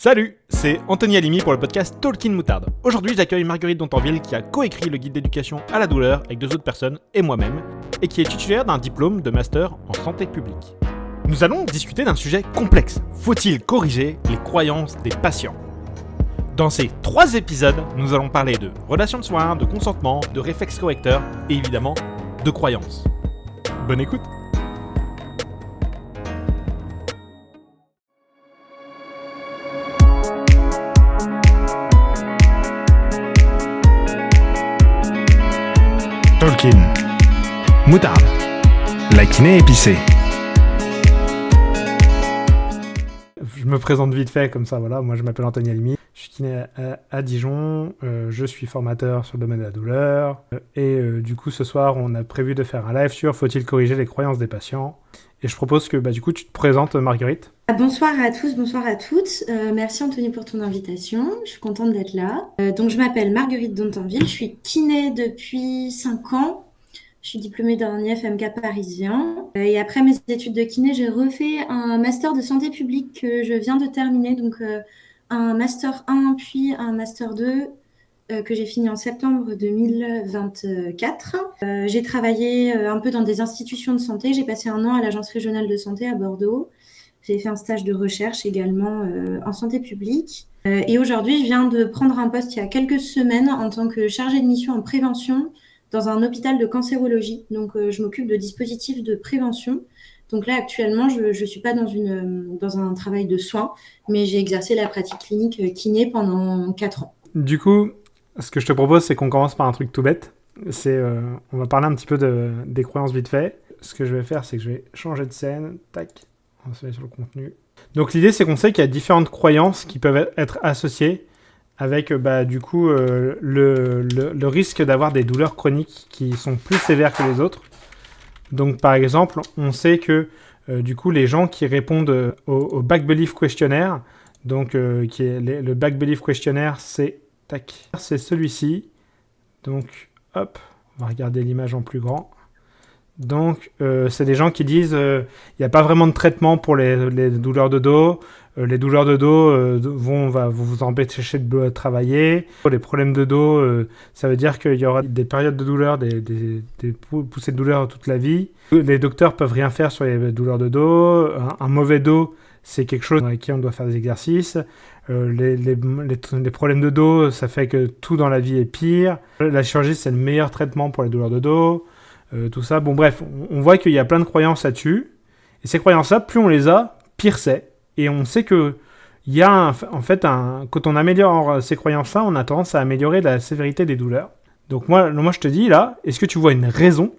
Salut, c'est Anthony Alimi pour le podcast Talkin' Moutarde. Aujourd'hui, j'accueille Marguerite Dontanville qui a coécrit le guide d'éducation à la douleur avec 2 autres personnes et moi-même, et qui est titulaire d'un diplôme de master en santé publique. Nous allons discuter d'un sujet complexe. Faut-il corriger les croyances des patients ? Dans ces 3 épisodes, nous allons parler de relations de soins, de consentement, de réflexes correcteurs et évidemment de croyances. Bonne écoute. Talkin' Moutarde. La kiné épicée. Je me présente vite fait comme ça, voilà. Moi, je m'appelle Anthony Alimi. Je suis kiné à Dijon. Je suis formateur sur le domaine de la douleur. Du coup, ce soir, on a prévu de faire un live sur faut-il corriger les croyances des patients. Et je propose que du coup, tu te présentes, Marguerite. Bonsoir à tous, bonsoir à toutes. Merci Anthony pour ton invitation. Je suis contente d'être là. Donc, je m'appelle Marguerite Dontanville. Je suis kiné depuis 5 ans. Je suis diplômée d'un IFMK parisien. Et après mes études de kiné, j'ai refait un master de santé publique que je viens de terminer. Donc, un master 1 puis un master 2 que j'ai fini en septembre 2024. J'ai travaillé un peu dans des institutions de santé. J'ai passé 1 an à l'Agence régionale de santé à Bordeaux. J'ai fait un stage de recherche également en santé publique. Et aujourd'hui, je viens de prendre un poste il y a quelques semaines en tant que chargée de mission en prévention dans un hôpital de cancérologie. Donc, je m'occupe de dispositifs de prévention. Donc là, actuellement, je ne suis pas dans un travail de soins, mais j'ai exercé la pratique clinique kiné pendant 4 ans. Du coup, ce que je te propose, c'est qu'on commence par un truc tout bête. On va parler un petit peu des croyances vite fait. Ce que je vais faire, c'est que je vais changer de scène. Tac, on se met sur le contenu. Donc l'idée, c'est qu'on sait qu'il y a différentes croyances qui peuvent être associées avec du coup le risque d'avoir des douleurs chroniques qui sont plus sévères que les autres. Donc par exemple, on sait que du coup les gens qui répondent au Back Belief Questionnaire, donc le Back Belief Questionnaire, c'est celui-ci. Donc hop, on va regarder l'image en plus grand. Donc c'est des gens qui disent il n'y a pas vraiment de traitement pour les douleurs de dos. Les douleurs de dos vont vous empêcher de travailler. Les problèmes de dos, ça veut dire qu'il y aura des périodes de douleur, des poussées de douleur toute la vie. Les docteurs peuvent rien faire sur les douleurs de dos. Un mauvais dos, c'est quelque chose avec qui on doit faire des exercices. Les problèmes de dos, ça fait que tout dans la vie est pire. La chirurgie, c'est le meilleur traitement pour les douleurs de dos. Tout ça. Bon, bref, on voit qu'il y a plein de croyances là-dessus. Et ces croyances-là, plus on les a, pire c'est. Et on sait que il y a quand on améliore ces croyances-là, on a tendance à améliorer la sévérité des douleurs. Donc moi je te dis là, est-ce que tu vois une raison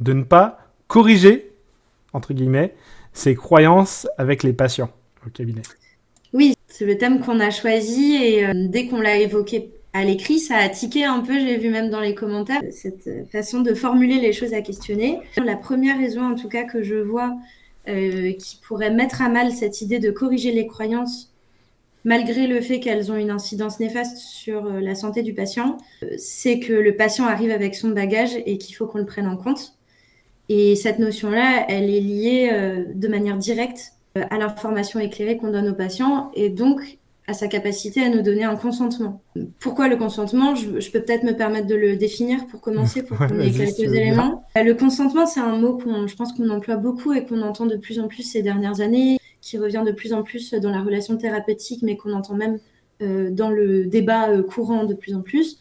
de ne pas corriger, entre guillemets, ces croyances avec les patients au cabinet ? Oui, c'est le thème qu'on a choisi et dès qu'on l'a évoqué à l'écrit, ça a tiqué un peu, j'ai vu même dans les commentaires, cette façon de formuler les choses à questionner. La première raison en tout cas que je vois qui pourrait mettre à mal cette idée de corriger les croyances malgré le fait qu'elles ont une incidence néfaste sur la santé du patient, c'est que le patient arrive avec son bagage et qu'il faut qu'on le prenne en compte. Et cette notion-là, elle est liée de manière directe à l'information éclairée qu'on donne aux patients et donc à sa capacité à nous donner un consentement. Pourquoi le consentement ? Je peux peut-être me permettre de le définir pour commencer, pour qu'on ait quelques éléments. Le consentement, c'est un mot je pense qu'on emploie beaucoup et qu'on entend de plus en plus ces dernières années, qui revient de plus en plus dans la relation thérapeutique, mais qu'on entend même dans le débat courant de plus en plus.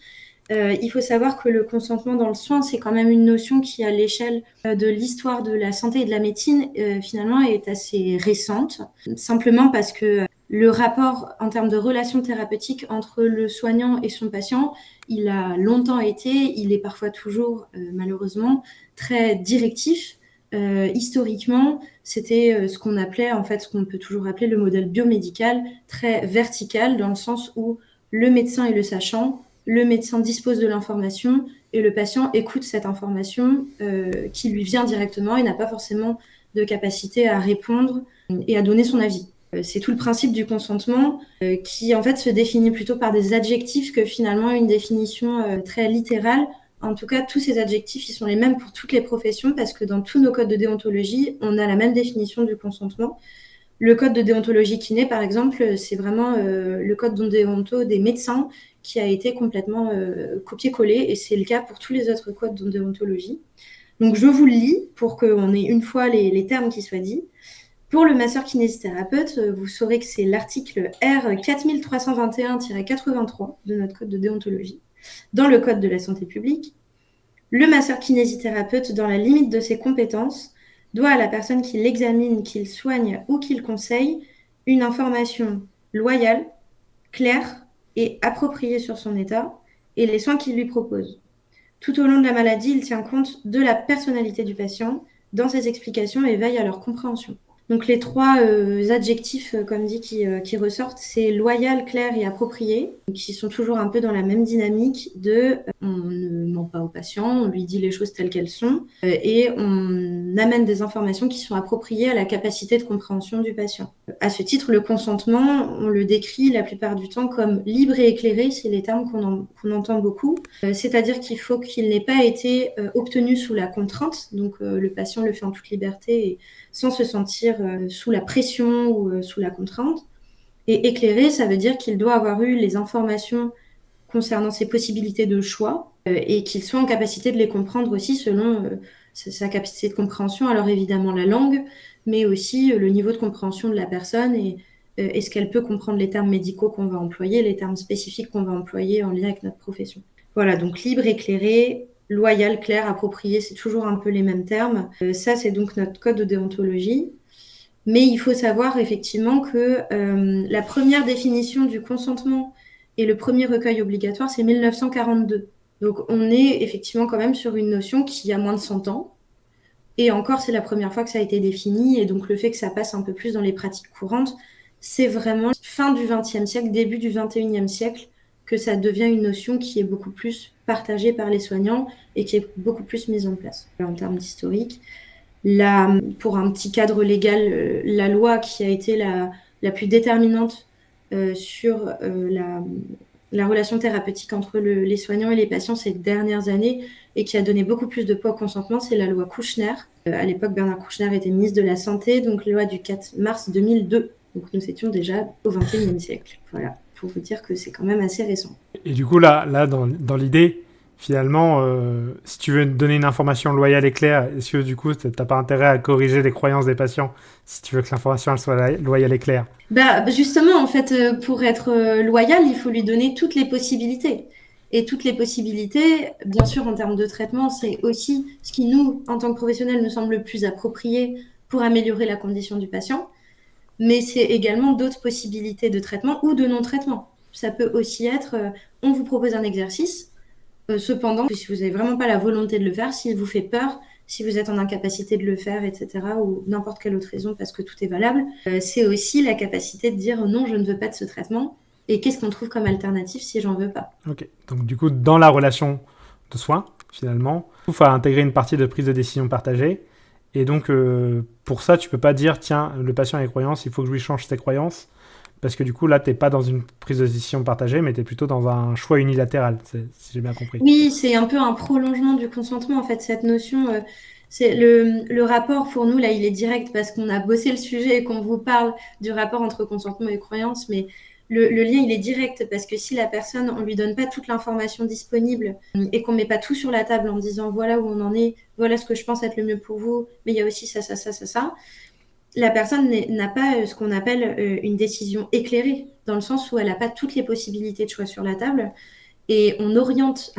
Il faut savoir que le consentement dans le soin, c'est quand même une notion qui, à l'échelle de l'histoire de la santé et de la médecine, finalement, est assez récente. Simplement parce que le rapport en termes de relation thérapeutique entre le soignant et son patient, il a longtemps été, il est parfois toujours, malheureusement, très directif. Historiquement, c'était ce qu'on appelait, en fait, ce qu'on peut toujours appeler le modèle biomédical, très vertical, dans le sens où le médecin est le sachant, le médecin dispose de l'information et le patient écoute cette information qui lui vient directement et n'a pas forcément de capacité à répondre et à donner son avis. C'est tout le principe du consentement qui en fait se définit plutôt par des adjectifs que finalement une définition très littérale. En tout cas, tous ces adjectifs, ils sont les mêmes pour toutes les professions parce que dans tous nos codes de déontologie, on a la même définition du consentement. Le code de déontologie kiné, par exemple, c'est vraiment le code de déonto des médecins qui a été complètement copié-collé, et c'est le cas pour tous les autres codes de déontologie. Donc, je vous le lis pour qu'on ait une fois les termes qui soient dits. Pour le masseur kinésithérapeute, vous saurez que c'est l'article R 4321-83 de notre code de déontologie, dans le code de la santé publique. Le masseur kinésithérapeute, dans la limite de ses compétences, doit à la personne qui l'examine, qu'il soigne ou qu'il conseille une information loyale, claire et appropriée sur son état et les soins qu'il lui propose. Tout au long de la maladie, il tient compte de la personnalité du patient dans ses explications et veille à leur compréhension. Donc les trois adjectifs, comme dit, qui ressortent, c'est loyal, clair et approprié, qui sont toujours un peu dans la même dynamique de on ne ment pas au patient, on lui dit les choses telles qu'elles sont, et on amène des informations qui sont appropriées à la capacité de compréhension du patient. À ce titre, le consentement, on le décrit la plupart du temps comme libre et éclairé, c'est les termes qu'on entend beaucoup, c'est-à-dire qu'il faut qu'il n'ait pas été obtenu sous la contrainte, donc le patient le fait en toute liberté et sans se sentir sous la pression ou sous la contrainte. Et éclairé, ça veut dire qu'il doit avoir eu les informations concernant ses possibilités de choix et qu'il soit en capacité de les comprendre aussi selon sa capacité de compréhension. Alors évidemment la langue, mais aussi le niveau de compréhension de la personne et est-ce qu'elle peut comprendre les termes médicaux qu'on va employer, les termes spécifiques qu'on va employer en lien avec notre profession. Voilà, donc libre, éclairé, loyal, clair, approprié, c'est toujours un peu les mêmes termes. Ça, c'est donc notre code de déontologie. Mais il faut savoir effectivement que la première définition du consentement et le premier recueil obligatoire, c'est 1942. Donc on est effectivement quand même sur une notion qui a moins de 100 ans. Et encore, c'est la première fois que ça a été défini. Et donc le fait que ça passe un peu plus dans les pratiques courantes, c'est vraiment fin du XXe siècle, début du XXIe siècle, que ça devient une notion qui est beaucoup plus partagée par les soignants et qui est beaucoup plus mise en place. En termes d'historique, pour un petit cadre légal, la loi qui a été la plus déterminante sur la relation thérapeutique entre les soignants et les patients ces dernières années et qui a donné beaucoup plus de poids au consentement, c'est la loi Kouchner. À l'époque, Bernard Kouchner était ministre de la Santé, donc loi du 4 mars 2002. Donc nous étions déjà au XXIe siècle. Voilà, pour vous dire que c'est quand même assez récent. Et du coup, là dans l'idée, finalement, si tu veux donner une information loyale et claire, est-ce que du coup, tu n'as pas intérêt à corriger les croyances des patients si tu veux que l'information elle soit loyale et claire? Justement, en fait, pour être loyal, il faut lui donner toutes les possibilités. Et toutes les possibilités, bien sûr, en termes de traitement, c'est aussi ce qui, nous, en tant que professionnels, nous semble le plus approprié pour améliorer la condition du patient. Mais c'est également d'autres possibilités de traitement ou de non-traitement. Ça peut aussi être, on vous propose un exercice, cependant, si vous n'avez vraiment pas la volonté de le faire, s'il vous fait peur, si vous êtes en incapacité de le faire, etc., ou n'importe quelle autre raison, parce que tout est valable, c'est aussi la capacité de dire non, je ne veux pas de ce traitement, et qu'est-ce qu'on trouve comme alternative si j'en veux pas. Ok, donc du coup, dans la relation de soins, finalement, il faut intégrer une partie de prise de décision partagée. Et donc, pour ça, tu peux pas dire, tiens, le patient a des croyances, il faut que je lui change ses croyances. Parce que du coup, là, tu n'es pas dans une prise de décision partagée, mais tu es plutôt dans un choix unilatéral, si j'ai bien compris. Oui, c'est un peu un prolongement du consentement, en fait, cette notion. C'est le rapport, pour nous, là, il est direct parce qu'on a bossé le sujet et qu'on vous parle du rapport entre consentement et croyance, mais le lien, il est direct parce que si la personne, on lui donne pas toute l'information disponible et qu'on met pas tout sur la table en disant voilà où on en est, voilà ce que je pense être le mieux pour vous, mais il y a aussi ça, la personne n'a pas ce qu'on appelle une décision éclairée, dans le sens où elle n'a pas toutes les possibilités de choix sur la table. Et on oriente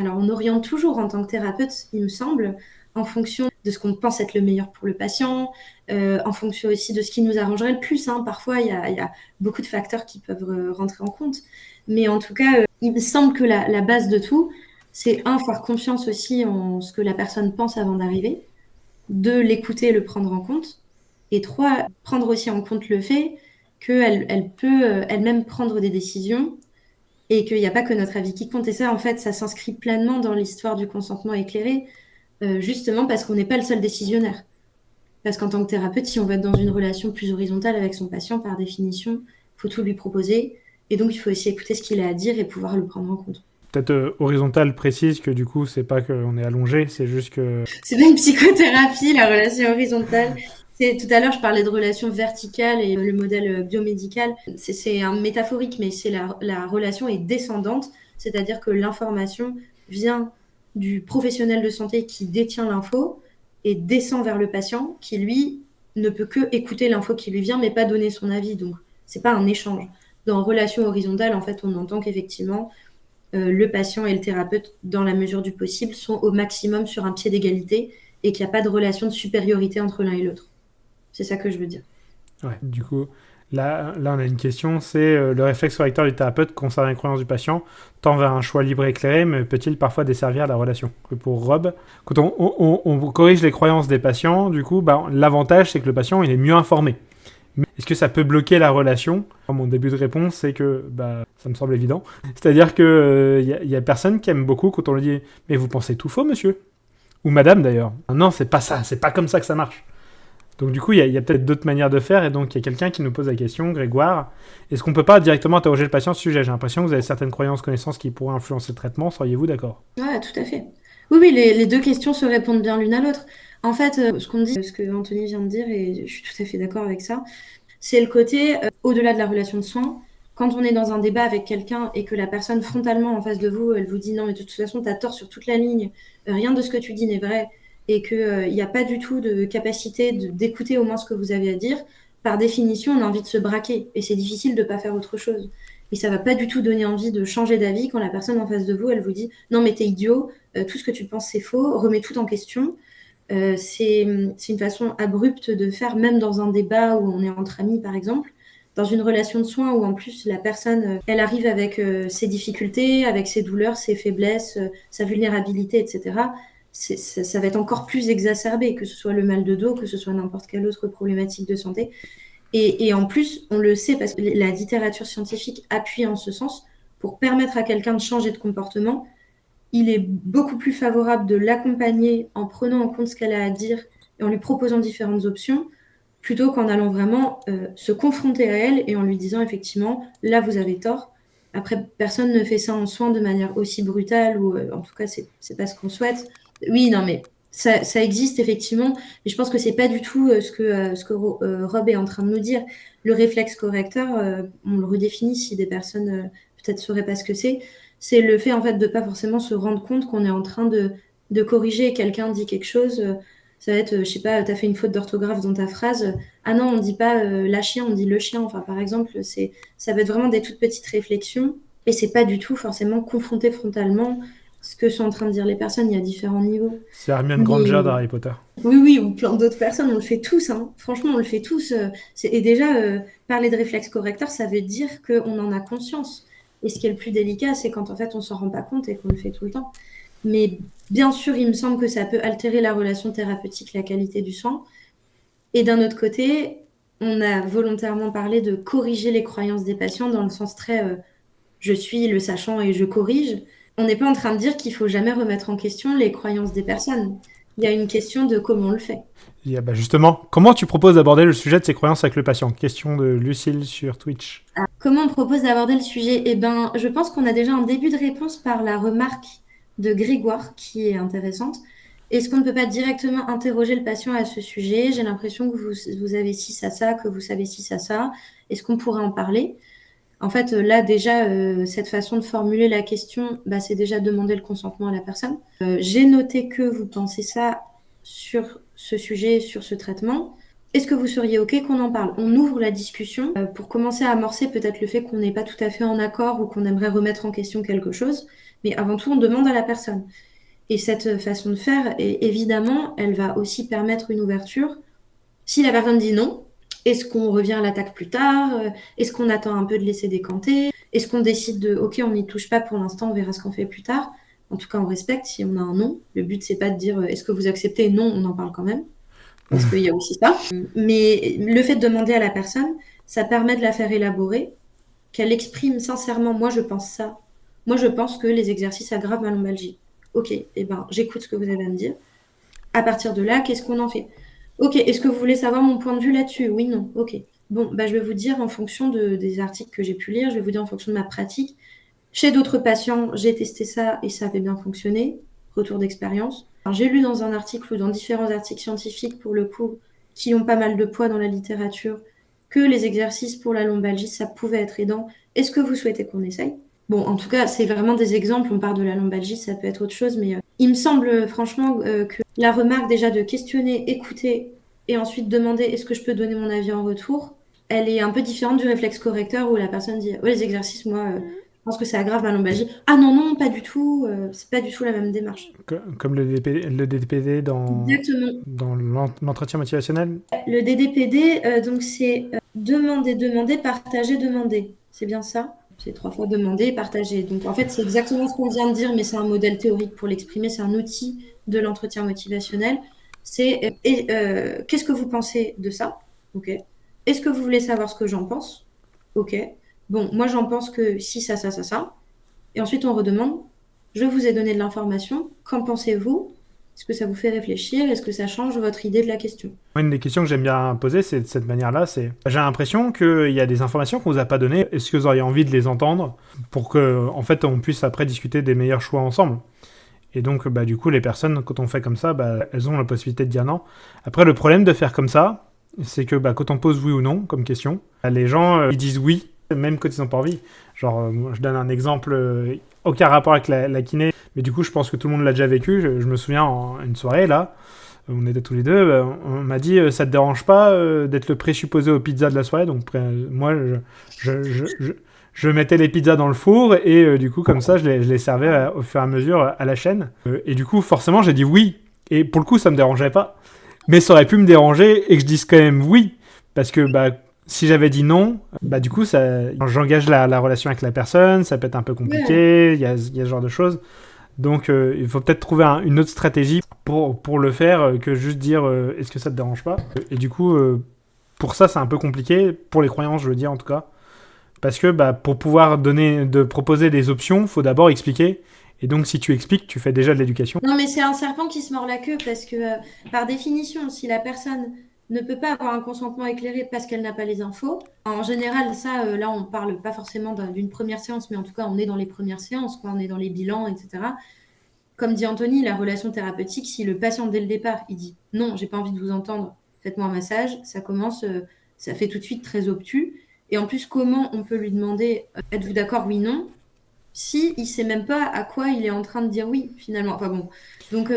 toujours en tant que thérapeute, il me semble, en fonction de ce qu'on pense être le meilleur pour le patient, en fonction aussi de ce qui nous arrangerait le plus. Parfois, il y a beaucoup de facteurs qui peuvent rentrer en compte. Mais en tout cas, il me semble que la base de tout, c'est faire confiance aussi en ce que la personne pense avant d'arriver, 2, l'écouter et le prendre en compte, et 3, prendre aussi en compte le fait qu'elle peut elle-même prendre des décisions et qu'il n'y a pas que notre avis qui compte. Et ça, en fait, ça s'inscrit pleinement dans l'histoire du consentement éclairé, justement parce qu'on n'est pas le seul décisionnaire. Parce qu'en tant que thérapeute, si on veut être dans une relation plus horizontale avec son patient, par définition, il faut tout lui proposer. Et donc, il faut aussi écouter ce qu'il a à dire et pouvoir le prendre en compte. Peut-être horizontal précise que du coup, c'est pas qu'on est allongé, c'est juste que... C'est pas une psychothérapie, la relation horizontale. Tout à l'heure, je parlais de relation verticale et le modèle biomédical. C'est un métaphorique, mais la relation est descendante, c'est-à-dire que l'information vient du professionnel de santé qui détient l'info et descend vers le patient qui, lui, ne peut que écouter l'info qui lui vient, mais pas donner son avis. Donc, c'est pas un échange. Dans relation horizontale, en fait, on entend qu'effectivement, le patient et le thérapeute, dans la mesure du possible, sont au maximum sur un pied d'égalité et qu'il n'y a pas de relation de supériorité entre l'un et l'autre. C'est ça que je veux dire. Ouais, du coup, là, on a une question, c'est le réflexe correcteur du thérapeute concernant les croyances du patient tend vers un choix libre et éclairé, mais peut-il parfois desservir la relation? Pour Rob, quand on corrige les croyances des patients, du coup, l'avantage, c'est que le patient, il est mieux informé. Mais est-ce que ça peut bloquer la relation? Mon début de réponse, c'est que ça me semble évident. C'est-à-dire qu'il y a personne qui aime beaucoup quand on lui dit « Mais vous pensez tout faux, monsieur ?» Ou madame, d'ailleurs. Non, c'est pas ça, c'est pas comme ça que ça marche. Donc du coup, il y a peut-être d'autres manières de faire, et donc il y a quelqu'un qui nous pose la question, Grégoire, est-ce qu'on peut pas directement interroger le patient sur ce sujet? J'ai l'impression que vous avez certaines croyances, connaissances qui pourraient influencer le traitement, seriez-vous d'accord? Ouais, tout à fait. Oui, les deux questions se répondent bien l'une à l'autre. En fait, ce qu'on dit, ce que Anthony vient de dire, et je suis tout à fait d'accord avec ça, c'est le côté, au-delà de la relation de soins, quand on est dans un débat avec quelqu'un et que la personne frontalement en face de vous, elle vous dit non, mais de toute façon, tu as tort sur toute la ligne, rien de ce que tu dis n'est vrai, et qu'il n'y a pas du tout de capacité d'écouter au moins ce que vous avez à dire, par définition, on a envie de se braquer, et c'est difficile de ne pas faire autre chose. Et ça va pas du tout donner envie de changer d'avis quand la personne en face de vous, elle vous dit non, mais t'es idiot, tout ce que tu penses c'est faux, remets tout en question. C'est une façon abrupte de faire, même dans un débat où on est entre amis, par exemple. Dans une relation de soins où en plus la personne, elle arrive avec ses difficultés, avec ses douleurs, ses faiblesses, sa vulnérabilité, etc. Ça va être encore plus exacerbé, que ce soit le mal de dos, que ce soit n'importe quelle autre problématique de santé. Et en plus, on le sait parce que la littérature scientifique appuie en ce sens, pour permettre à quelqu'un de changer de comportement, il est beaucoup plus favorable de l'accompagner en prenant en compte ce qu'elle a à dire et en lui proposant différentes options, plutôt qu'en allant vraiment se confronter à elle et en lui disant effectivement, là vous avez tort. Après, personne ne fait ça en soins de manière aussi brutale, ou en tout cas, c'est pas ce qu'on souhaite. Oui, non, mais ça existe effectivement, mais je pense que c'est pas du tout ce que Rob est en train de nous dire. Le réflexe correcteur, on le redéfinit si des personnes peut-être sauraient pas ce que c'est le fait en fait de pas forcément se rendre compte qu'on est en train de corriger. Quelqu'un dit quelque chose, ça va être, je sais pas, t'as fait une faute d'orthographe dans ta phrase. Ah non, on dit pas la chien, on dit le chien. Enfin, par exemple, ça va être vraiment des toutes petites réflexions, et c'est pas du tout forcément confronter frontalement ce que sont en train de dire les personnes. Il y a différents niveaux. C'est Hermione Granger Mais d'Harry Potter. oui, oui, ou plein d'autres personnes, on le fait tous, hein. Franchement, on le fait tous. Et déjà, parler de réflexe correcteur, ça veut dire qu'on en a conscience. Et ce qui est le plus délicat, c'est quand en fait on s'en rend pas compte et qu'on le fait tout le temps. Mais bien sûr, il me semble que ça peut altérer la relation thérapeutique, la qualité du soin. Et d'un autre côté, on a volontairement parlé de corriger les croyances des patients dans le sens très je suis le sachant et je corrige. On n'est pas en train de dire qu'il faut jamais remettre en question les croyances des personnes. Il y a une question de comment on le fait. Il y a, justement, comment tu proposes d'aborder le sujet de ces croyances avec le patient? Question de Lucille sur Twitch. Comment on propose d'aborder le sujet? Eh ben, je pense qu'on a déjà un début de réponse par la remarque de Grégoire qui est intéressante. Est-ce qu'on ne peut pas directement interroger le patient à ce sujet? J'ai l'impression que vous avez ci, ça, que vous savez ci, ça. Est-ce qu'on pourrait en parler? En fait, là, déjà, cette façon de formuler la question, c'est déjà demander le consentement à la personne. J'ai noté que vous pensez ça sur ce sujet, sur ce traitement. Est-ce que vous seriez OK qu'on en parle? On ouvre la discussion pour commencer à amorcer peut-être le fait qu'on n'est pas tout à fait en accord ou qu'on aimerait remettre en question quelque chose. Mais avant tout, on demande à la personne. Et cette façon de faire, évidemment, elle va aussi permettre une ouverture. Si la personne dit non, est-ce qu'on revient à l'attaque plus tard? Est-ce qu'on attend un peu de laisser décanter? Est-ce qu'on décide de OK, on n'y touche pas pour l'instant, on verra ce qu'on fait plus tard? En tout cas, on respecte si on a un non. Le but, c'est pas de dire est-ce que vous acceptez? Non, on en parle quand même. Parce qu'il y a aussi ça. Mais le fait de demander à la personne, ça permet de la faire élaborer, qu'elle exprime sincèrement, moi je pense ça. Moi je pense que les exercices aggravent ma lombalgie. Ok, j'écoute ce que vous avez à me dire. À partir de là, qu'est-ce qu'on en fait? Ok, est-ce que vous voulez savoir mon point de vue là-dessus? Oui, non, ok. Bon, je vais vous dire en fonction des articles que j'ai pu lire, je vais vous dire en fonction de ma pratique. Chez d'autres patients, j'ai testé ça et ça avait bien fonctionné. Retour d'expérience. J'ai lu dans un article ou dans différents articles scientifiques, pour le coup, qui ont pas mal de poids dans la littérature, que les exercices pour la lombalgie, ça pouvait être aidant. Est-ce que vous souhaitez qu'on essaye? Bon, en tout cas, c'est vraiment des exemples. On part de la lombalgie, ça peut être autre chose, mais il me semble franchement que la remarque déjà de questionner, écouter et ensuite demander est-ce que je peux donner mon avis en retour, elle est un peu différente du réflexe correcteur où la personne dit ouais, les exercices, moi, je pense que ça aggrave ma lombalgie. Ah non, non, pas du tout, c'est pas du tout la même démarche. Comme le DPD Exactement. dans l'entretien motivationnel. Le DDPD, donc c'est demander, demander, partager, demander. C'est bien ça? C'est 3 fois demander, partager. Donc en fait, c'est exactement ce qu'on vient de dire, mais c'est un modèle théorique pour l'exprimer. C'est un outil de l'entretien motivationnel. C'est qu'est-ce que vous pensez de ça? Ok. Est-ce que vous voulez savoir ce que j'en pense? Ok. Bon, moi j'en pense que si, ça, ça, ça, ça. Et ensuite on redemande, je vous ai donné de l'information, qu'en pensez-vous? Est-ce que ça vous fait réfléchir? Est-ce que ça change votre idée de la question? Une des questions que j'aime bien poser, c'est de cette manière-là, c'est j'ai l'impression qu'il y a des informations qu'on vous a pas données. Est-ce que vous auriez envie de les entendre pour que, en fait, on puisse après discuter des meilleurs choix ensemble? Et donc, du coup, les personnes, quand on fait comme ça, elles ont la possibilité de dire non. Après, le problème de faire comme ça, c'est que quand on pose oui ou non comme question, les gens ils disent oui, même quand ils n'ont pas envie. Genre, je donne un exemple, aucun rapport avec la kiné, mais du coup, je pense que tout le monde l'a déjà vécu. Je me souviens, une soirée, là, on était tous les deux, on m'a dit ça te dérange pas d'être le présupposé aux pizzas de la soirée. Donc moi je mettais les pizzas dans le four et du coup comme ça je les servais au fur et à mesure à la chaîne. Et du coup forcément j'ai dit oui. Et pour le coup ça me dérangeait pas. Mais ça aurait pu me déranger et que je dise quand même oui. Parce que si j'avais dit non, du coup j'engage la relation avec la personne, ça peut être un peu compliqué, il y a ce genre de choses. Donc il faut peut-être trouver une autre stratégie pour le faire que juste dire est-ce que ça te dérange pas. Et du coup pour ça c'est un peu compliqué, pour les croyances je veux dire en tout cas, parce que pour pouvoir proposer des options, il faut d'abord expliquer. Et donc si tu expliques, tu fais déjà de l'éducation. Non mais c'est un serpent qui se mord la queue parce que par définition, si la personne ne peut pas avoir un consentement éclairé parce qu'elle n'a pas les infos, en général ça, là on parle pas forcément d'une première séance, mais en tout cas on est dans les premières séances, on est dans les bilans, etc. Comme dit Anthony, la relation thérapeutique, si le patient dès le départ, il dit non, j'ai pas envie de vous entendre, faites-moi un massage, ça commence, ça fait tout de suite très obtus. Et en plus, comment on peut lui demander êtes-vous d'accord, oui, non, si il sait même pas à quoi il est en train de dire oui, finalement. Enfin bon. Donc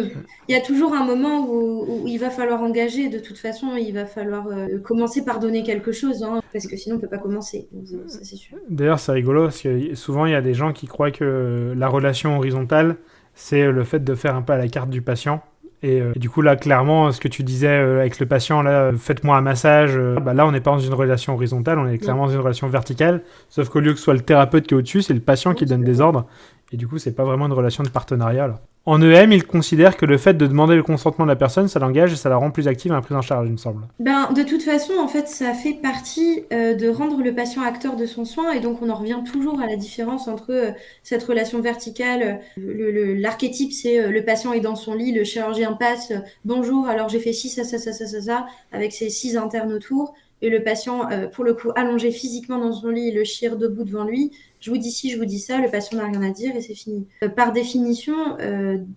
il y a toujours un moment où il va falloir engager. De toute façon, il va falloir commencer par donner quelque chose, parce que sinon on peut pas commencer. Donc, ça c'est sûr. D'ailleurs, c'est rigolo parce que souvent il y a des gens qui croient que la relation horizontale, c'est le fait de faire un peu à la carte du patient. Et du coup, là, clairement, ce que tu disais avec le patient, là, faites-moi un massage, là, on n'est pas dans une relation horizontale, on est clairement dans une relation verticale. Sauf qu'au lieu que ce soit le thérapeute qui est au-dessus, c'est le patient qui donne des ordres. Et du coup, c'est pas vraiment une relation de partenariat, là. En EM, il considère que le fait de demander le consentement de la personne, ça l'engage et ça la rend plus active à la prise en charge, il me semble. De toute façon, en fait, ça fait partie de rendre le patient acteur de son soin. Et donc, on en revient toujours à la différence entre cette relation verticale. L'archétype, c'est le patient est dans son lit, le chirurgien passe, bonjour, alors j'ai fait ci, ça, ça, ça, ça, ça, ça, avec ses 6 internes autour. Et le patient, pour le coup, allongé physiquement dans son lit, le chir debout devant lui. Je vous dis ci, je vous dis ça, le patient n'a rien à dire et c'est fini. Par définition,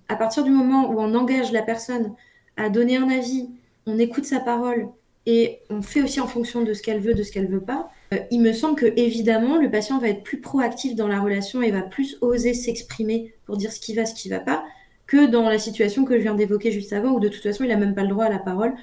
à partir du moment où on engage la personne à donner un avis, on écoute sa parole et on fait aussi en fonction de ce qu'elle veut, de ce qu'elle veut pas, il me semble que évidemment le patient va être plus proactif dans la relation et va plus oser s'exprimer pour dire ce qui va pas, que dans la situation que je viens d'évoquer juste avant où de toute façon il a même pas le droit à la parole.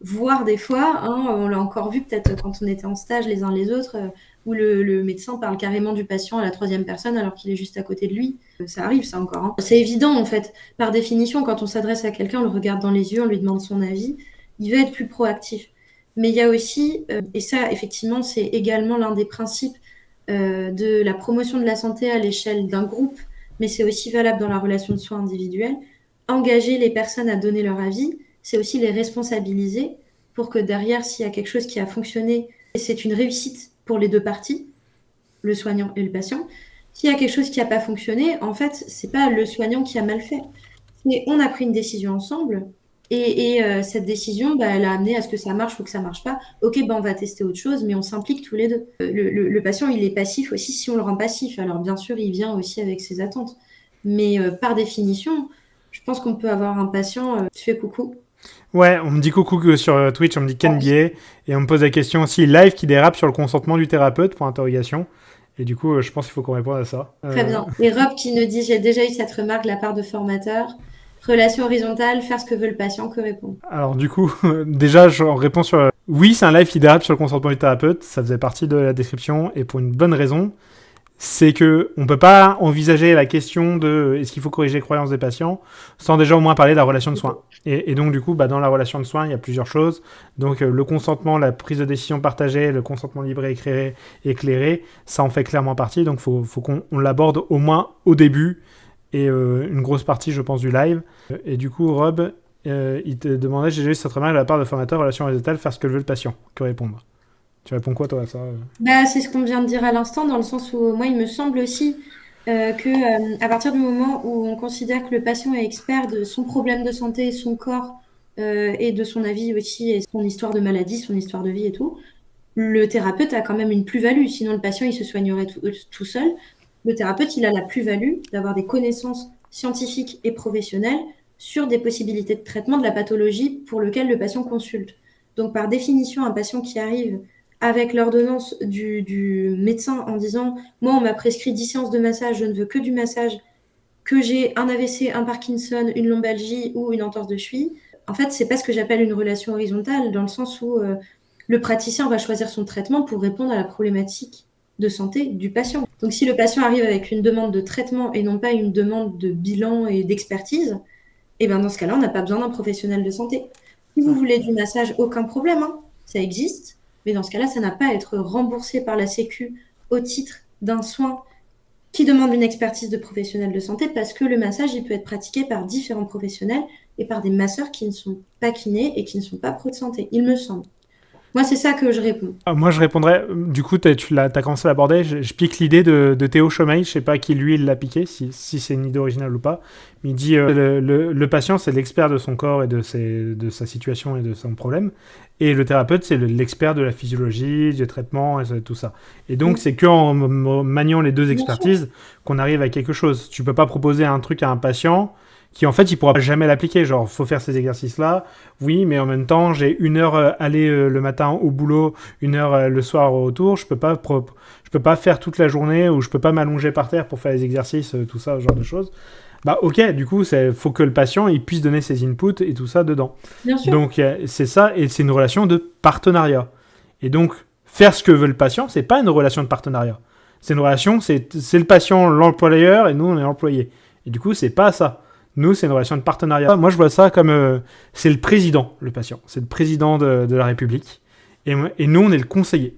Voire des fois, on l'a encore vu peut-être quand on était en stage les uns les autres, où le médecin parle carrément du patient à la 3e personne alors qu'il est juste à côté de lui. Ça arrive ça encore. C'est évident en fait. Par définition, quand on s'adresse à quelqu'un, on le regarde dans les yeux, on lui demande son avis, il va être plus proactif. Mais il y a aussi, et ça effectivement c'est également l'un des principes de la promotion de la santé à l'échelle d'un groupe, mais c'est aussi valable dans la relation de soins individuelle, engager les personnes à donner leur avis, c'est aussi les responsabiliser pour que derrière, s'il y a quelque chose qui a fonctionné, c'est une réussite pour les deux parties, le soignant et le patient. S'il y a quelque chose qui n'a pas fonctionné, en fait, c'est pas le soignant qui a mal fait. Mais on a pris une décision ensemble et cette décision, elle a amené à ce que ça marche ou que ça marche pas. Ok, on va tester autre chose, mais on s'implique tous les deux. Le patient, il est passif aussi si on le rend passif. Alors bien sûr, il vient aussi avec ses attentes. Mais par définition, je pense qu'on peut avoir un patient, tu fais coucou. Ouais, on me dit coucou sur Twitch, on me dit Ken Bier, et on me pose la question aussi, live qui dérape sur le consentement du thérapeute, pour interrogation. Et du coup, je pense qu'il faut qu'on réponde à ça. Très bien. Et Rob qui nous dit, j'ai déjà eu cette remarque de la part de formateurs. Relation horizontale, faire ce que veut le patient, que répondre? Alors du coup, déjà, je réponds sur... Oui, c'est un live qui dérape sur le consentement du thérapeute, ça faisait partie de la description, et pour une bonne raison, c'est que on peut pas envisager la question de est-ce qu'il faut corriger les croyances des patients sans déjà au moins parler de la relation de soins. Et donc du coup, dans la relation de soins, il y a plusieurs choses. Donc le consentement, la prise de décision partagée, le consentement libre et éclairé, ça en fait clairement partie. Donc faut qu'on l'aborde au moins au début et une grosse partie, je pense, du live. Et du coup, Rob, il te demandait, j'ai déjà eu cette remarque de la part de formateur relation horizontale, faire ce que veut le patient. Que répondre? Tu réponds quoi toi à ça? C'est ce qu'on vient de dire à l'instant, dans le sens où moi, il me semble aussi que à partir du moment où on considère que le patient est expert de son problème de santé, son corps et de son avis aussi, et son histoire de maladie, son histoire de vie et tout, le thérapeute a quand même une plus-value. Sinon, le patient, il se soignerait tout seul. Le thérapeute, il a la plus-value d'avoir des connaissances scientifiques et professionnelles sur des possibilités de traitement de la pathologie pour lequel le patient consulte. Donc, par définition, un patient qui arrive avec l'ordonnance du médecin en disant « Moi, on m'a prescrit 10 séances de massage, je ne veux que du massage, que j'ai un AVC, un Parkinson, une lombalgie ou une entorse de cheville », en fait, c'est pas ce que j'appelle une relation horizontale, dans le sens où le praticien va choisir son traitement pour répondre à la problématique de santé du patient. Donc, si le patient arrive avec une demande de traitement et non pas une demande de bilan et d'expertise, dans ce cas-là, on n'a pas besoin d'un professionnel de santé. Si vous voulez du massage, aucun problème, hein, ça existe. Mais dans ce cas-là, ça n'a pas à être remboursé par la Sécu au titre d'un soin qui demande une expertise de professionnel de santé, parce que le massage, il peut être pratiqué par différents professionnels et par des masseurs qui ne sont pas kinés et qui ne sont pas pro de santé, il me semble. Moi, c'est ça que je réponds. Moi, je répondrais, du coup, t'as commencé à l'aborder, je pique l'idée de Théo Chomeil, je sais pas qui, lui, il l'a piqué, si c'est une idée originale ou pas, mais il dit le patient, c'est l'expert de son corps et de sa situation et de son problème, et le thérapeute, c'est l'expert de la physiologie, du traitement, et tout ça. Et donc, c'est qu'en maniant les deux expertises qu'on arrive à quelque chose. Tu peux pas proposer un truc à un patient qui en fait il pourra jamais l'appliquer, genre faut faire ces exercices là, oui, mais en même temps j'ai 1 heure aller le matin au boulot, 1 heure le soir au retour, je peux pas faire toute la journée, ou je peux pas m'allonger par terre pour faire les exercices, tout ça, ce genre de choses. Ok, du coup faut que le patient il puisse donner ses inputs et tout ça dedans. Bien sûr. Donc c'est ça, et c'est une relation de partenariat. Et donc faire ce que veut le patient, c'est pas une relation de partenariat, c'est une relation, c'est le patient l'employeur et nous on est l'employé, et du coup c'est pas ça. Nous, c'est une relation de partenariat. Moi, je vois ça comme... c'est le président, le patient. C'est le président de la République. Et nous, on est le conseiller.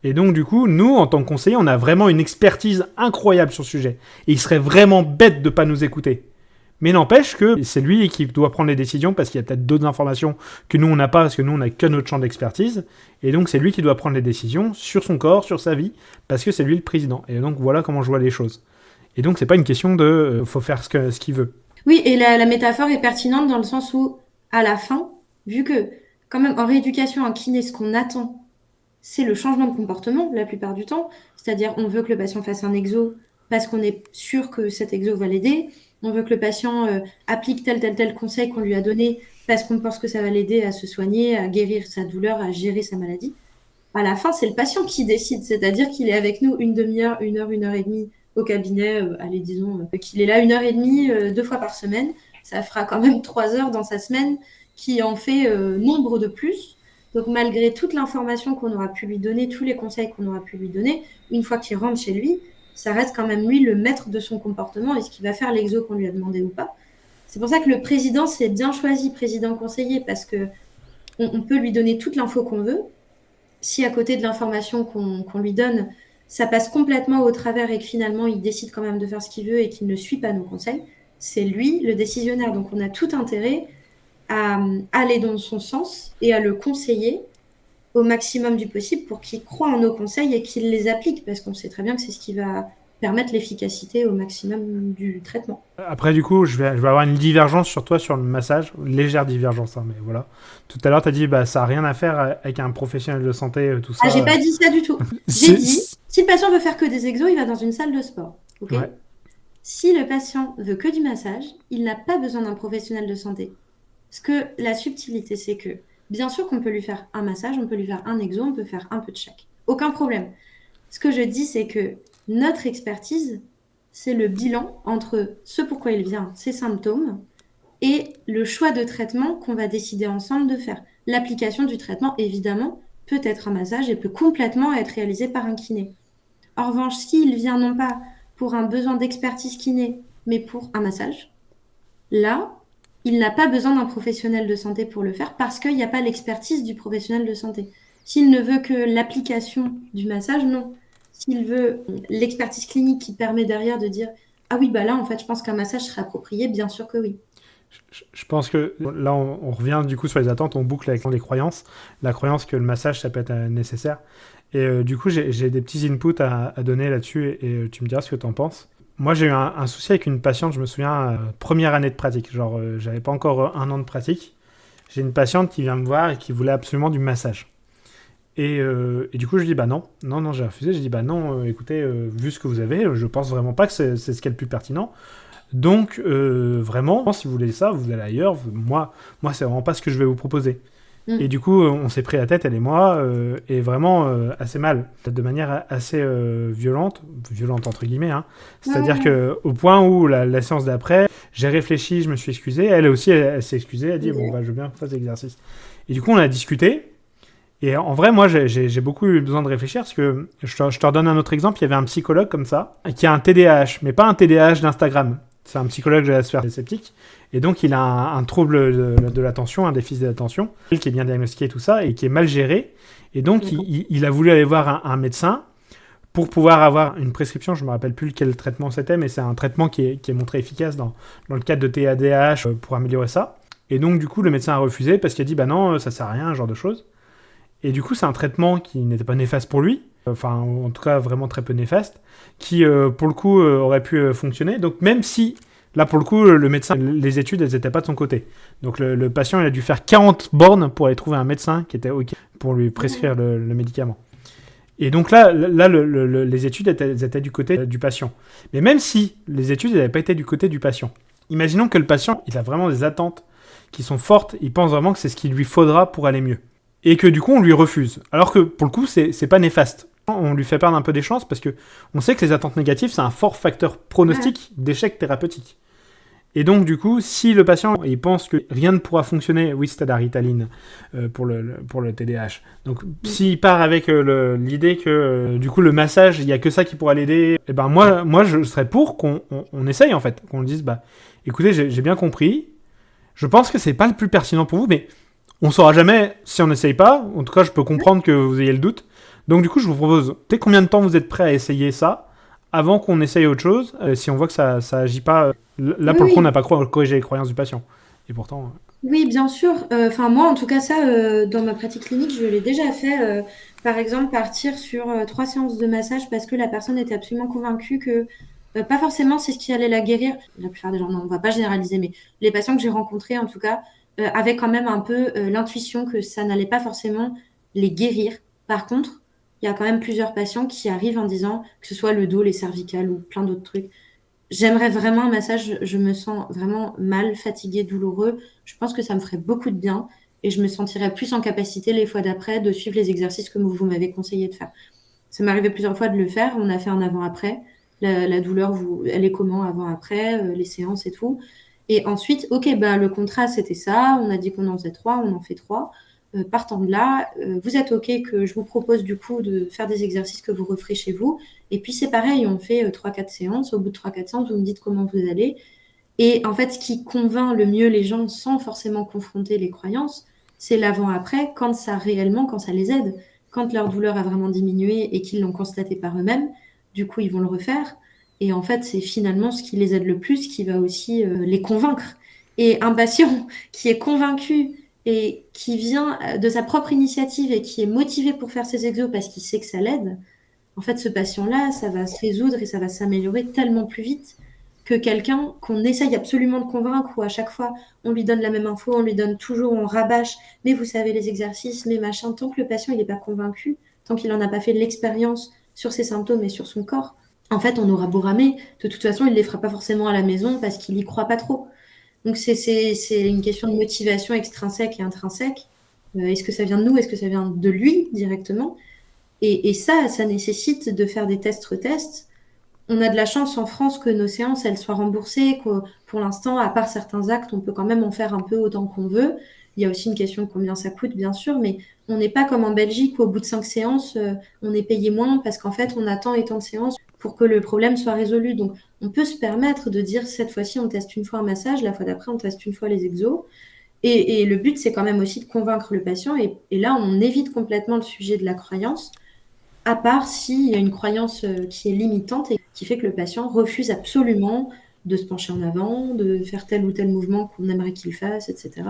Et donc, du coup, nous, en tant que conseiller, on a vraiment une expertise incroyable sur le sujet. Et il serait vraiment bête de ne pas nous écouter. Mais n'empêche que c'est lui qui doit prendre les décisions, parce qu'il y a peut-être d'autres informations que nous, on n'a pas, parce que nous, on n'a que notre champ d'expertise. Et donc, c'est lui qui doit prendre les décisions sur son corps, sur sa vie, parce que c'est lui le président. Et donc, voilà comment je vois les choses. Et donc, c'est pas une question de... faut faire ce qu'il veut. Oui, et la métaphore est pertinente dans le sens où, à la fin, vu que, quand même, en rééducation, en kiné, ce qu'on attend, c'est le changement de comportement, la plupart du temps. C'est-à-dire, on veut que le patient fasse un exo parce qu'on est sûr que cet exo va l'aider. On veut que le patient applique tel conseil qu'on lui a donné parce qu'on pense que ça va l'aider à se soigner, à guérir sa douleur, à gérer sa maladie. À la fin, c'est le patient qui décide. C'est-à-dire qu'il est avec nous une demi-heure, 1 heure et demie au cabinet, disons qu'il est là 1 heure et demie, 2 fois par semaine, ça fera quand même 3 heures dans sa semaine, qui en fait nombre de plus. Donc malgré toute l'information qu'on aura pu lui donner, tous les conseils qu'on aura pu lui donner, une fois qu'il rentre chez lui, ça reste quand même lui le maître de son comportement, et ce qu'il va faire l'exo qu'on lui a demandé ou pas. C'est pour ça que le président, c'est bien choisi, président conseiller, parce que on peut lui donner toute l'info qu'on veut. Si à côté de l'information qu'on lui donne, ça passe complètement au travers et que finalement, il décide quand même de faire ce qu'il veut et qu'il ne suit pas nos conseils, c'est lui le décisionnaire. Donc, on a tout intérêt à aller dans son sens et à le conseiller au maximum du possible pour qu'il croie en nos conseils et qu'il les applique, parce qu'on sait très bien que c'est ce qui va permettre l'efficacité au maximum du traitement. Après, du coup, je vais avoir une divergence sur toi sur le massage, une légère divergence, hein, mais voilà. Tout à l'heure, tu as dit ça n'a rien à faire avec un professionnel de santé, tout ça. Ah, j'ai pas dit ça du tout. J'ai dit, si le patient veut faire que des exos, il va dans une salle de sport. Okay, ouais. Si le patient veut que du massage, il n'a pas besoin d'un professionnel de santé. La subtilité, c'est que, bien sûr qu'on peut lui faire un massage, on peut lui faire un exo, on peut faire un peu de chaque. Aucun problème. Ce que je dis, c'est que notre expertise, c'est le bilan entre ce pourquoi il vient, ses symptômes, et le choix de traitement qu'on va décider ensemble de faire. L'application du traitement, évidemment, peut être un massage et peut complètement être réalisé par un kiné. En revanche, s'il vient non pas pour un besoin d'expertise kiné, mais pour un massage, là, il n'a pas besoin d'un professionnel de santé pour le faire parce qu'il n'y a pas l'expertise du professionnel de santé. S'il ne veut que l'application du massage, non. S'il veut l'expertise clinique qui permet derrière de dire ah oui, bah là, en fait, je pense qu'un massage serait approprié, bien sûr que oui. Je pense que là, on revient du coup sur les attentes, on boucle avec les croyances. La croyance que le massage, ça peut être nécessaire. Et du coup, j'ai des petits inputs à donner là-dessus et tu me diras ce que tu en penses. Moi, j'ai eu un souci avec une patiente, je me souviens, première année de pratique. Genre, j'avais pas encore 1 an de pratique. J'ai une patiente qui vient me voir et qui voulait absolument du massage. Et du coup, je dis bah non, j'ai refusé. Je dis bah non, écoutez, vu ce que vous avez, je pense vraiment pas que c'est ce qui est le plus pertinent. Donc, vraiment, si vous voulez ça, vous allez ailleurs. Moi, c'est vraiment pas ce que je vais vous proposer. Et du coup, on s'est pris la tête, elle et moi, et vraiment assez mal, de manière assez violente entre guillemets. Hein. C'est-à-dire que au point où la séance d'après, j'ai réfléchi, je me suis excusé. Elle aussi, elle s'est excusée. Elle a dit bon, bah, je veux bien qu'on fasse l'exercice. Et du coup, on a discuté. Et en vrai, moi, j'ai beaucoup eu besoin de réfléchir parce que je te redonne un autre exemple. Il y avait un psychologue comme ça qui a un TDAH, mais pas un TDAH d'Instagram. C'est un psychologue de la sphère sceptique. Et donc, il a un trouble de l'attention, un déficit d'attention, qui est bien diagnostiqué et tout ça, et qui est mal géré. Et donc, il a voulu aller voir un médecin pour pouvoir avoir une prescription. Je ne me rappelle plus quel traitement c'était, mais c'est un traitement qui est montré efficace dans le cadre de TDAH pour améliorer ça. Et donc, du coup, le médecin a refusé parce qu'il a dit, bah non, ça sert à rien, ce genre de choses. Et du coup, c'est un traitement qui n'était pas néfaste pour lui, enfin, en tout cas, vraiment très peu néfaste, qui, pour le coup, aurait pu fonctionner. Donc, même si, là, pour le coup, le médecin, les études, elles n'étaient pas de son côté. Donc, le patient, il a dû faire 40 bornes pour aller trouver un médecin qui était OK pour lui prescrire le médicament. Et donc là les études elles étaient du côté du patient. Mais même si les études n'avaient pas été du côté du patient, imaginons que le patient, il a vraiment des attentes qui sont fortes, il pense vraiment que c'est ce qu'il lui faudra pour aller mieux. Et que du coup, on lui refuse. Alors que, pour le coup, c'est pas néfaste. On lui fait perdre un peu des chances parce que on sait que les attentes négatives, c'est un fort facteur pronostic d'échec thérapeutique. Et donc, du coup, si le patient il pense que rien ne pourra fonctionner, oui, c'était la Ritaline pour le TDAH. Donc, s'il part avec l'idée que, du coup, le massage, il n'y a que ça qui pourra l'aider, et ben moi, je serais pour qu'on essaye, en fait. Qu'on le dise, bah, écoutez, j'ai bien compris. Je pense que c'est pas le plus pertinent pour vous, mais on saura jamais si on n'essaye pas. En tout cas, je peux comprendre que vous ayez le doute. Donc, du coup, je vous propose, combien de temps vous êtes prêt à essayer ça avant qu'on essaye autre chose, si on voit que ça agit pas. Là, pour le coup, on n'a pas corrigé les croyances du patient. Et pourtant... Oui, bien sûr. Enfin, moi, en tout cas, ça, dans ma pratique clinique, je l'ai déjà fait. Par exemple, partir sur 3 séances de massage parce que la personne était absolument convaincue que pas forcément c'est ce qui allait la guérir. La plupart des gens, non, on va pas généraliser, mais les patients que j'ai rencontrés, en tout cas, avaient quand même un peu l'intuition que ça n'allait pas forcément les guérir. Par contre, il y a quand même plusieurs patients qui arrivent en disant que ce soit le dos, les cervicales ou plein d'autres trucs. J'aimerais vraiment un massage, je me sens vraiment mal, fatiguée, douloureux. Je pense que ça me ferait beaucoup de bien et je me sentirais plus en capacité les fois d'après de suivre les exercices que vous m'avez conseillé de faire. Ça m'est arrivé plusieurs fois de le faire, on a fait un avant-après. La douleur, elle est comment avant-après, les séances et tout. Et ensuite, ok, bah, le contrat c'était ça, on a dit qu'on en faisait 3, on en fait 3. Partant de là, vous êtes ok que je vous propose du coup de faire des exercices que vous referez chez vous. Et puis c'est pareil, on fait 3-4 séances. Au bout de 3-4 séances, vous me dites comment vous allez. Et en fait, ce qui convainc le mieux les gens sans forcément confronter les croyances, c'est l'avant-après, quand ça les aide. Quand leur douleur a vraiment diminué et qu'ils l'ont constaté par eux-mêmes, du coup, ils vont le refaire. Et en fait, c'est finalement ce qui les aide le plus qui va aussi les convaincre. Et un patient qui est convaincu et qui vient de sa propre initiative et qui est motivé pour faire ses exos parce qu'il sait que ça l'aide, en fait, ce patient-là, ça va se résoudre et ça va s'améliorer tellement plus vite que quelqu'un qu'on essaye absolument de convaincre ou à chaque fois, on lui donne la même info, on lui donne toujours, on rabâche, mais vous savez les exercices, mais machin, tant que le patient il n'est pas convaincu, tant qu'il n'en a pas fait de l'expérience sur ses symptômes et sur son corps, en fait, on aura beau ramer, de toute façon, il ne les fera pas forcément à la maison parce qu'il n'y croit pas trop. Donc, c'est une question de motivation extrinsèque et intrinsèque. Est-ce que ça vient de nous? Est-ce que ça vient de lui directement? Et ça nécessite de faire des tests-retests. On a de la chance en France que nos séances, elles soient remboursées, que pour l'instant, à part certains actes, on peut quand même en faire un peu autant qu'on veut. Il y a aussi une question de combien ça coûte, bien sûr, mais on n'est pas comme en Belgique où au bout de 5 séances, on est payé moins parce qu'en fait, on attend et tant de séances pour que le problème soit résolu. Donc, on peut se permettre de dire cette fois-ci, on teste une fois un massage, la fois d'après, on teste une fois les exos. Et le but, c'est quand même aussi de convaincre le patient. Et là, on évite complètement le sujet de la croyance, à part s'il y a une croyance qui est limitante et qui fait que le patient refuse absolument de se pencher en avant, de faire tel ou tel mouvement qu'on aimerait qu'il fasse, etc.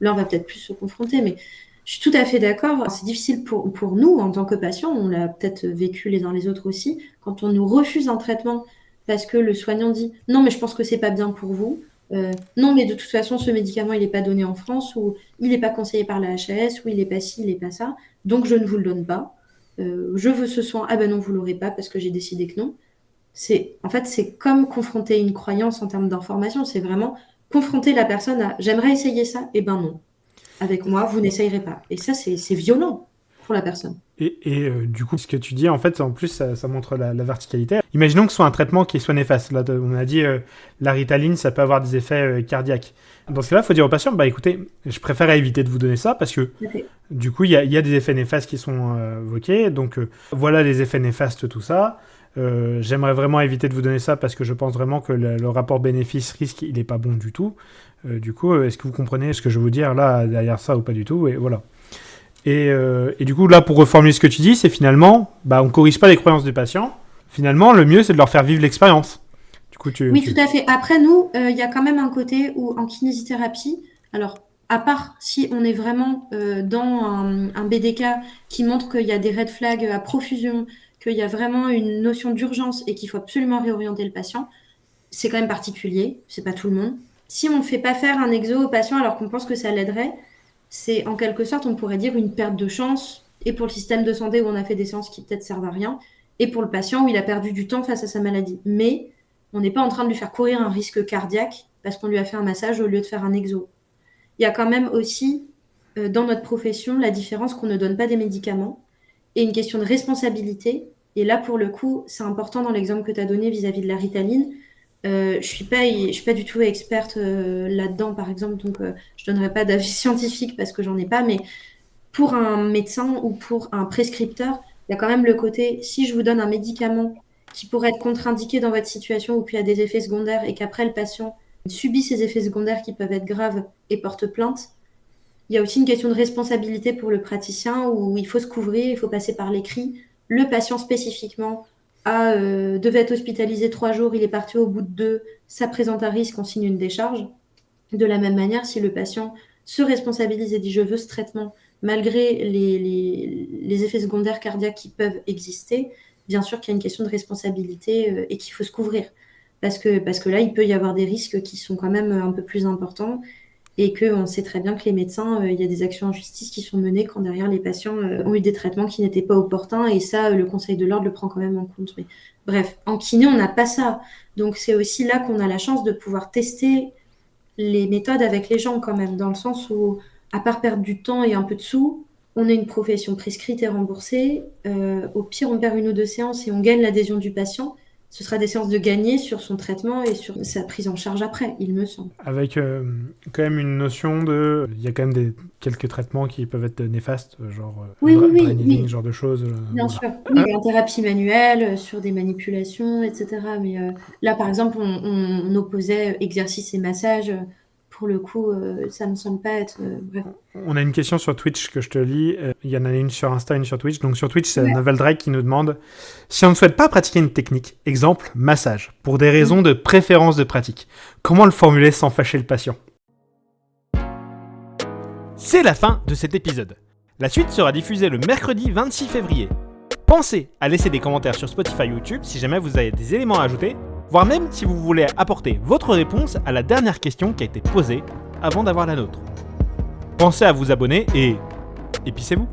Là, on va peut-être plus se confronter, mais je suis tout à fait d'accord. C'est difficile pour nous, en tant que patients, on l'a peut-être vécu les uns les autres aussi, quand on nous refuse un traitement parce que le soignant dit « Non, mais je pense que c'est pas bien pour vous. Non, mais de toute façon, ce médicament, il n'est pas donné en France, ou il n'est pas conseillé par la HAS, ou il n'est pas ci, il n'est pas ça, donc je ne vous le donne pas. Je veux ce soin. Ah ben non, vous l'aurez pas parce que j'ai décidé que non. » En fait, c'est comme confronter une croyance en termes d'information. C'est vraiment confronter la personne à « J'aimerais essayer ça. » Eh ben non. Avec moi, vous n'essayerez pas. Et ça, c'est violent pour la personne. Et du coup, ce que tu dis, en fait, en plus, ça montre la verticalité. Imaginons que ce soit un traitement qui soit néfaste. Là, on a dit la Ritaline, ça peut avoir des effets cardiaques. Dans ce cas-là, il faut dire au patient, bah écoutez, je préfère éviter de vous donner ça parce que du coup, il y a des effets néfastes qui sont évoqués. Donc, voilà les effets néfastes, tout ça. J'aimerais vraiment éviter de vous donner ça parce que je pense vraiment que le rapport bénéfice-risque, il n'est pas bon du tout. Du coup, est-ce que vous comprenez ce que je veux vous dire là, derrière ça ou pas du tout? Et voilà. Et du coup, là, pour reformuler ce que tu dis, c'est finalement, on ne corrige pas les croyances des patients. Finalement, le mieux, c'est de leur faire vivre l'expérience. Du coup, Oui, tout à fait. Après, nous, il y a quand même un côté où, en kinésithérapie, alors, à part si on est vraiment dans un BDK qui montre qu'il y a des red flags à profusion, qu'il y a vraiment une notion d'urgence et qu'il faut absolument réorienter le patient, c'est quand même particulier, c'est pas tout le monde. Si on ne fait pas faire un exo au patient alors qu'on pense que ça l'aiderait, c'est en quelque sorte, on pourrait dire, une perte de chance, et pour le système de santé où on a fait des séances qui peut-être servent à rien, et pour le patient où il a perdu du temps face à sa maladie. Mais on n'est pas en train de lui faire courir un risque cardiaque parce qu'on lui a fait un massage au lieu de faire un exo. Il y a quand même aussi, dans notre profession, la différence qu'on ne donne pas des médicaments et une question de responsabilité. Et là, pour le coup, c'est important dans l'exemple que tu as donné vis-à-vis de la Ritaline. Je suis pas du tout experte là-dedans, par exemple, donc je donnerai pas d'avis scientifique parce que j'en ai pas, mais pour un médecin ou pour un prescripteur, il y a quand même le côté, si je vous donne un médicament qui pourrait être contre-indiqué dans votre situation ou qui a des effets secondaires et qu'après le patient subit ces effets secondaires qui peuvent être graves et porte plainte, il y a aussi une question de responsabilité pour le praticien où il faut se couvrir, il faut passer par l'écrit. Le patient spécifiquement devait être hospitalisé 3 jours, il est parti au bout de 2, ça présente un risque, on signe une décharge. De la même manière, si le patient se responsabilise et dit je veux ce traitement, malgré les effets secondaires cardiaques qui peuvent exister, bien sûr qu'il y a une question de responsabilité et qu'il faut se couvrir. Parce que là, il peut y avoir des risques qui sont quand même un peu plus importants et qu'on sait très bien que les médecins, il y a des actions en justice qui sont menées quand derrière les patients ont eu des traitements qui n'étaient pas opportuns et ça, le Conseil de l'ordre le prend quand même en compte. Mais, bref, en kiné, on n'a pas ça. Donc c'est aussi là qu'on a la chance de pouvoir tester les méthodes avec les gens quand même, dans le sens où, à part perdre du temps et un peu de sous, on est une profession prescrite et remboursée. Au pire, on perd 1 ou 2 séances et on gagne l'adhésion du patient. Ce sera des séances de gagner sur son traitement et sur sa prise en charge après, il me semble. Avec quand même une notion de... Il y a quand même quelques traitements qui peuvent être néfastes, genre brain-eating, ce genre de choses. Bien sûr. Oui, en thérapie manuelle, sur des manipulations, etc. Mais là, par exemple, on opposait exercice et massage. Pour le coup, ça ne me semble pas être vrai. On a une question sur Twitch que je te lis. Il y en a une sur Insta, une sur Twitch. Donc sur Twitch, c'est Novel Drake qui nous demande si on ne souhaite pas pratiquer une technique, exemple massage, pour des raisons de préférence de pratique, comment le formuler sans fâcher le patient? C'est la fin de cet épisode. La suite sera diffusée le mercredi 26 février. Pensez à laisser des commentaires sur Spotify ou YouTube si jamais vous avez des éléments à ajouter, voire même si vous voulez apporter votre réponse à la dernière question qui a été posée avant d'avoir la nôtre. Pensez à vous abonner et épicez-vous.